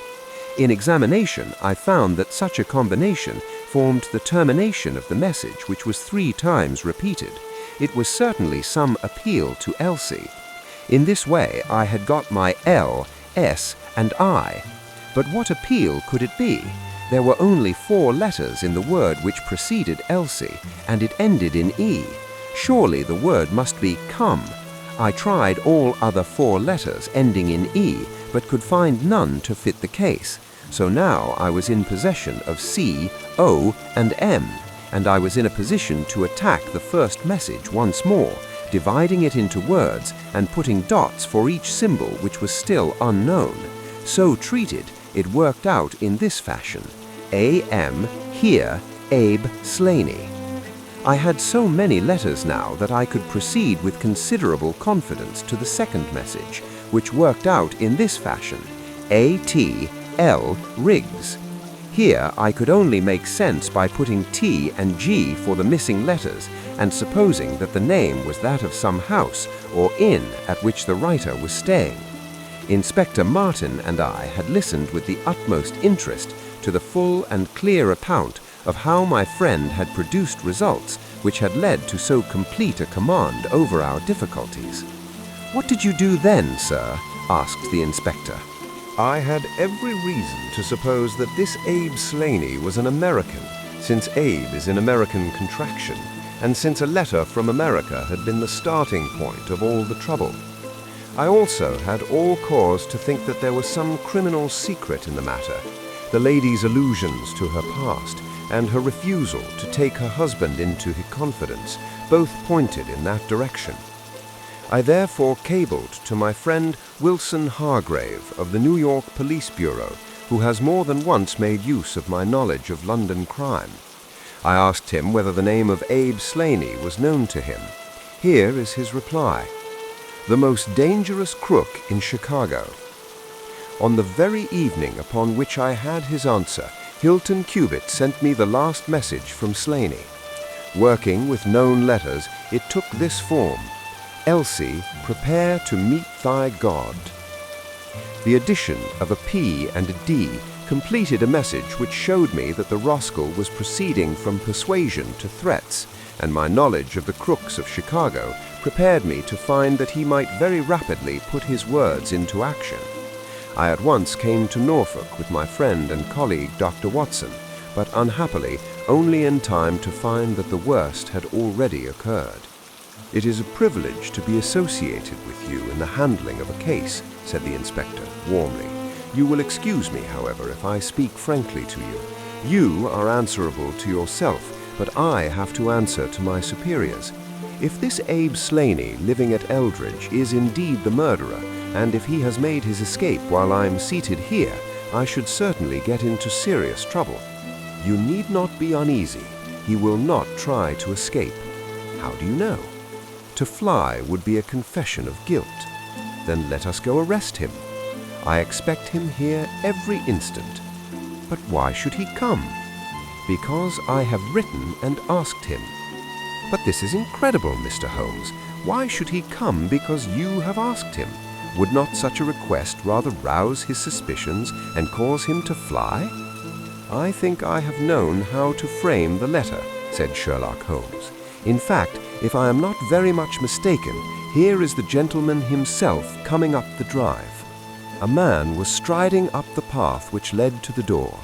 In examination, I found that such a combination formed the termination of the message, which was 3 times repeated. It was certainly some appeal to Elsie. In this way, I had got my L, S, and I. But what appeal could it be? There were only 4 letters in the word which preceded Elsie, and it ended in E. Surely the word must be come. I tried all other 4 letters ending in E, but could find none to fit the case. So now I was in possession of C, O, and M, and I was in a position to attack the first message once more, dividing it into words and putting dots for each symbol which was still unknown. So treated, it worked out in this fashion: A.M. here, Abe Slaney. I had so many letters now that I could proceed with considerable confidence to the second message, which worked out in this fashion: A.T.L. Riggs. Here I could only make sense by putting T and G for the missing letters, and supposing that the name was that of some house or inn at which the writer was staying. Inspector Martin and I had listened with the utmost interest to the full and clear account of how my friend had produced results which had led to so complete a command over our difficulties. "What did you do then, sir?" asked the inspector. I had every reason to suppose that this Abe Slaney was an American, since Abe is an American contraction, and since a letter from America had been the starting point of all the trouble. I also had all cause to think that there was some criminal secret in the matter. The lady's allusions to her past and her refusal to take her husband into her confidence both pointed in that direction. I therefore cabled to my friend Wilson Hargrave of the New York Police Bureau, who has more than once made use of my knowledge of London crime. I asked him whether the name of Abe Slaney was known to him. Here is his reply: "The most dangerous crook in Chicago." On the very evening upon which I had his answer, Hilton Cubitt sent me the last message from Slaney. Working with known letters, it took this form: "Elsie, prepare to meet thy God." The addition of a P and a D completed a message which showed me that the rascal was proceeding from persuasion to threats, and my knowledge of the crooks of Chicago prepared me to find that he might very rapidly put his words into action. I at once came to Norfolk with my friend and colleague Dr. Watson, but unhappily only in time to find that the worst had already occurred. "It is a privilege to be associated with you in the handling of a case," said the inspector warmly. "You will excuse me, however, if I speak frankly to you. You are answerable to yourself, but I have to answer to my superiors. If this Abe Slaney living at Eldridge is indeed the murderer, and if he has made his escape while I'm seated here, I should certainly get into serious trouble. You need not be uneasy. He will not try to escape. How do you know? To fly would be a confession of guilt. Then let us go arrest him. I expect him here every instant. But why should he come? Because I have written and asked him. But this is incredible, Mr. Holmes. Why should he come because you have asked him? Would not such a request rather rouse his suspicions and cause him to fly? I think I have known how to frame the letter," said Sherlock Holmes. "In fact, if I am not very much mistaken, here is the gentleman himself coming up the drive." A man was striding up the path which led to the door.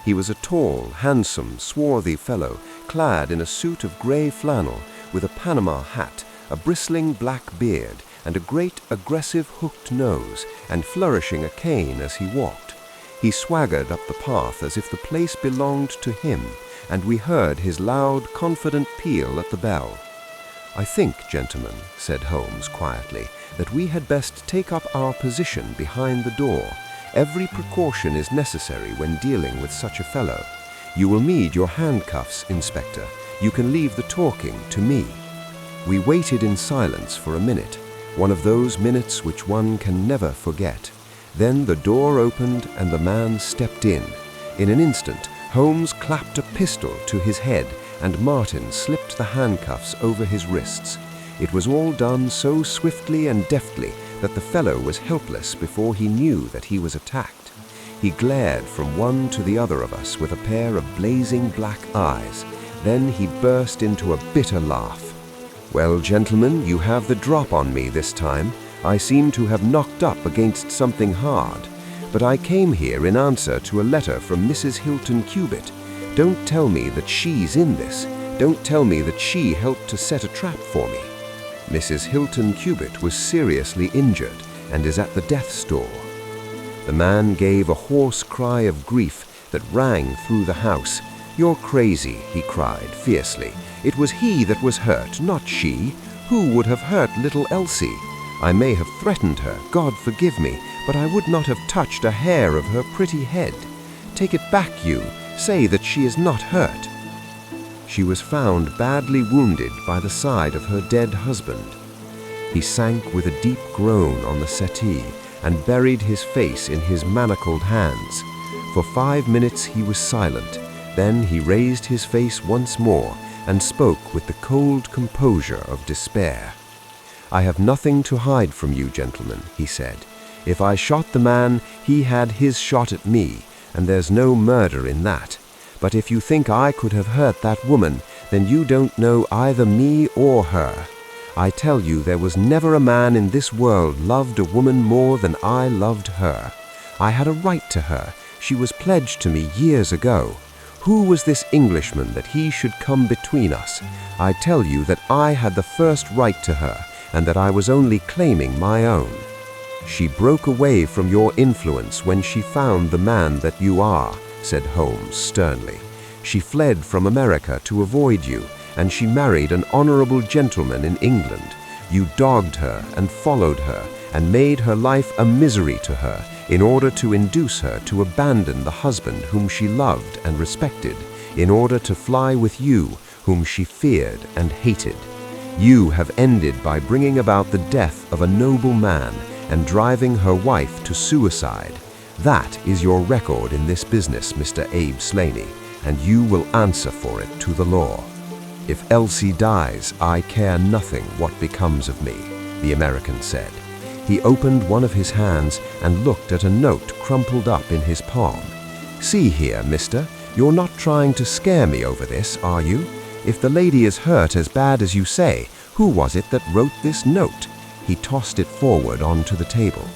He was a tall, handsome, swarthy fellow, clad in a suit of grey flannel, with a Panama hat, a bristling black beard, and a great aggressive hooked nose, and flourishing a cane as he walked. He swaggered up the path as if the place belonged to him, and we heard his loud, confident peal at the bell. "I think, gentlemen," said Holmes quietly, "that we had best take up our position behind the door. Every precaution is necessary when dealing with such a fellow. You will need your handcuffs, Inspector. You can leave the talking to me." We waited in silence for a minute, one of those minutes which one can never forget. Then the door opened and the man stepped in. In an instant, Holmes clapped a pistol to his head and Martin slipped the handcuffs over his wrists. It was all done so swiftly and deftly that the fellow was helpless before he knew that he was attacked. He glared from one to the other of us with a pair of blazing black eyes. Then he burst into a bitter laugh. "Well, gentlemen, you have the drop on me this time. I seem to have knocked up against something hard. But I came here in answer to a letter from Mrs. Hilton Cubitt. Don't tell me that she's in this. Don't tell me that she helped to set a trap for me. Mrs. Hilton Cubitt was seriously injured and is at the death's door." The man gave a hoarse cry of grief that rang through the house. "You're crazy," he cried fiercely. "It was he that was hurt, not she. Who would have hurt little Elsie? I may have threatened her, God forgive me, but I would not have touched a hair of her pretty head. Take it back, you. Say that she is not hurt." She was found badly wounded by the side of her dead husband. He sank with a deep groan on the settee and buried his face in his manacled hands. For 5 minutes he was silent. Then he raised his face once more and spoke with the cold composure of despair. "I have nothing to hide from you, gentlemen," he said. "If I shot the man, he had his shot at me, and there's no murder in that. But if you think I could have hurt that woman, then you don't know either me or her. I tell you there was never a man in this world loved a woman more than I loved her. I had a right to her. She was pledged to me years ago. Who was this Englishman that he should come between us? I tell you that I had the first right to her, and that I was only claiming my own. She broke away from your influence when she found the man that you are," said Holmes sternly. "She fled from America to avoid you, and she married an honorable gentleman in England. You dogged her and followed her, and made her life a misery to her, in order to induce her to abandon the husband whom she loved and respected, in order to fly with you, whom she feared and hated. You have ended by bringing about the death of a noble man and driving her wife to suicide. That is your record in this business, Mr. Abe Slaney, and you will answer for it to the law. If Elsie dies, I care nothing what becomes of me," the American said. He opened one of his hands and looked at a note crumpled up in his palm. "See here, mister, you're not trying to scare me over this, are you? If the lady is hurt as bad as you say, who was it that wrote this note?" He tossed it forward onto the table.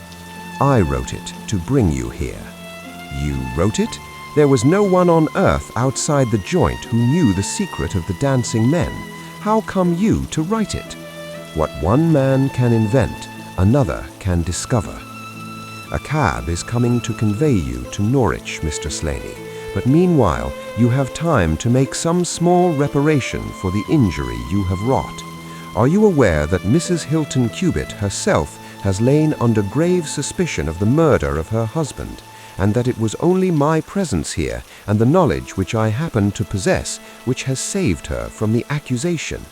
"I wrote it to bring you here." "You wrote it? There was no one on earth outside the joint who knew the secret of the dancing men. How come you to write it? What one man can invent, another can discover. A cab is coming to convey you to Norwich, Mr. Slaney, but meanwhile you have time to make some small reparation for the injury you have wrought. Are you aware that Mrs. Hilton Cubitt herself has lain under grave suspicion of the murder of her husband, and that it was only my presence here and the knowledge which I happen to possess which has saved her from the accusation?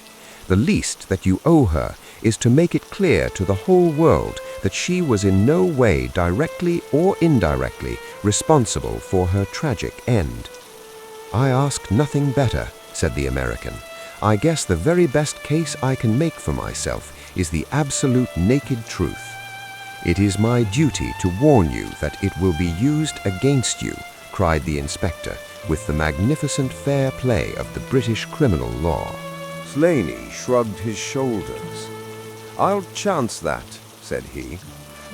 The least that you owe her is to make it clear to the whole world that she was in no way directly or indirectly responsible for her tragic end." "I ask nothing better," said the American. "I guess the very best case I can make for myself is the absolute naked truth. It is my duty to warn you that it will be used against you," cried the inspector, with the magnificent fair play of the British criminal law. Slaney shrugged his shoulders. "I'll chance that," said he.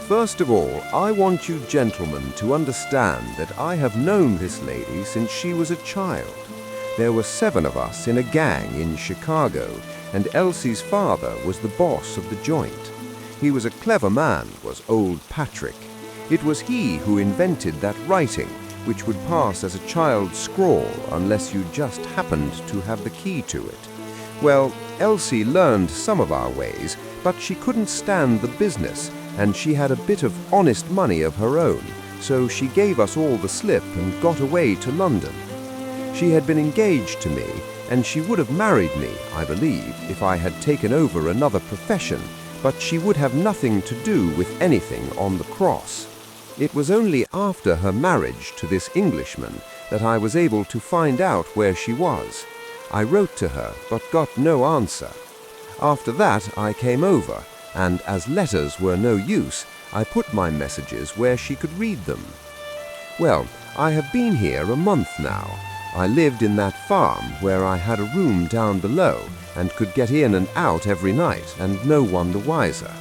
"First of all, I want you gentlemen to understand that I have known this lady since she was a child. There were 7 of us in a gang in Chicago, and Elsie's father was the boss of the joint. He was a clever man, was old Patrick. It was he who invented that writing, which would pass as a child's scrawl unless you just happened to have the key to it. Well, Elsie learned some of our ways, but she couldn't stand the business, and she had a bit of honest money of her own, so she gave us all the slip and got away to London. She had been engaged to me, and she would have married me, I believe, if I had taken over another profession, but she would have nothing to do with anything on the cross. It was only after her marriage to this Englishman that I was able to find out where she was. I wrote to her, but got no answer. After that I came over, and as letters were no use, I put my messages where she could read them. Well, I have been here a month now. I lived in that farm where I had a room down below and could get in and out every night, and no one the wiser.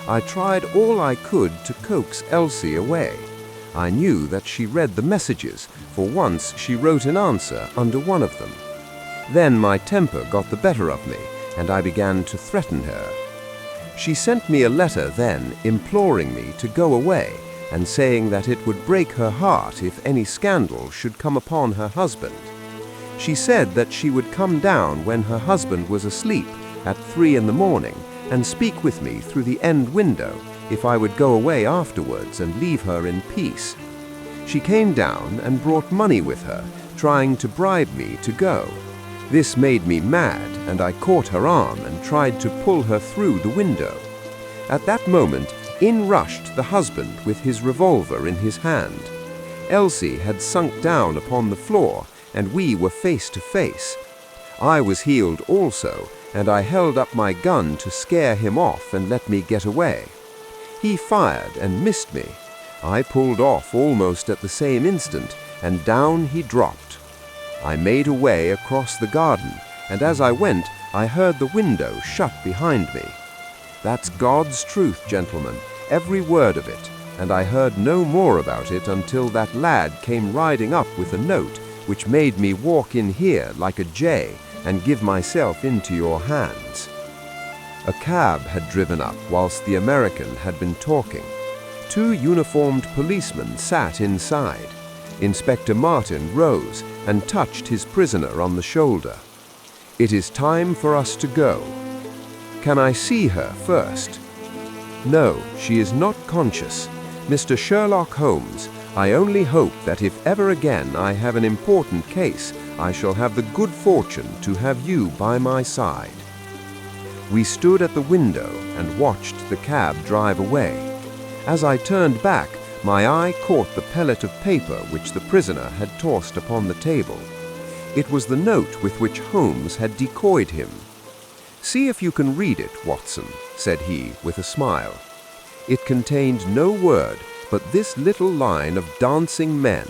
I tried all I could to coax Elsie away. I knew that she read the messages, for once she wrote an answer under one of them. Then my temper got the better of me, and I began to threaten her. She sent me a letter then imploring me to go away, and saying that it would break her heart if any scandal should come upon her husband. She said that she would come down when her husband was asleep at 3 in the morning and speak with me through the end window if I would go away afterwards and leave her in peace. She came down and brought money with her, trying to bribe me to go. This made me mad, and I caught her arm and tried to pull her through the window. At that moment, in rushed the husband with his revolver in his hand. Elsie had sunk down upon the floor, and we were face to face. I was healed also, and I held up my gun to scare him off and let me get away. He fired and missed me. I pulled off almost at the same instant, and down he dropped. I made away across the garden, and as I went, I heard the window shut behind me. That's God's truth, gentlemen, every word of it, and I heard no more about it until that lad came riding up with a note, which made me walk in here like a jay and give myself into your hands." A cab had driven up whilst the American had been talking. 2 uniformed policemen sat inside. Inspector Martin rose and touched his prisoner on the shoulder. "It is time for us to go. Can I see her first?" "No, she is not conscious. Mr. Sherlock Holmes, I only hope that if ever again I have an important case, I shall have the good fortune to have you by my side." We stood at the window and watched the cab drive away. As I turned back, my eye caught the pellet of paper which the prisoner had tossed upon the table. It was the note with which Holmes had decoyed him. "See if you can read it, Watson," said he with a smile. It contained no word but this little line of dancing men.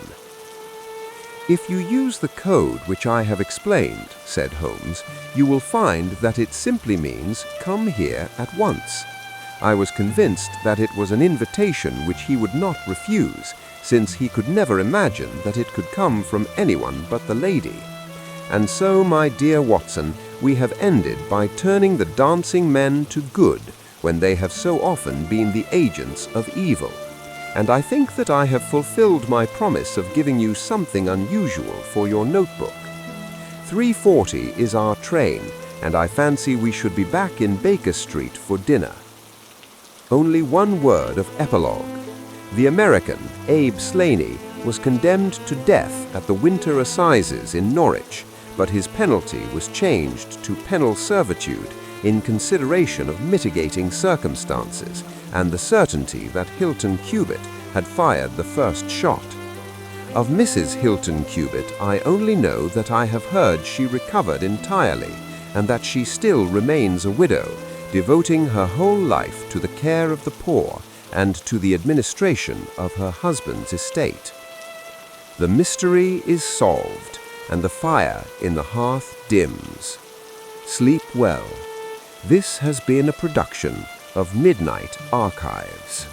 "If you use the code which I have explained," said Holmes, "you will find that it simply means, 'Come here at once.'" I was convinced that it was an invitation which he would not refuse, since he could never imagine that it could come from anyone but the lady. And so, my dear Watson, we have ended by turning the dancing men to good when they have so often been the agents of evil. And I think that I have fulfilled my promise of giving you something unusual for your notebook. 3:40 is our train, and I fancy we should be back in Baker Street for dinner. Only one word of epilogue. The American, Abe Slaney, was condemned to death at the Winter Assizes in Norwich, but his penalty was changed to penal servitude in consideration of mitigating circumstances and the certainty that Hilton Cubitt had fired the first shot. Of Mrs. Hilton Cubitt, I only know that I have heard she recovered entirely, and that she still remains a widow, devoting her whole life to the care of the poor and to the administration of her husband's estate. The mystery is solved, and the fire in the hearth dims. Sleep well. This has been a production of Midnight Archives.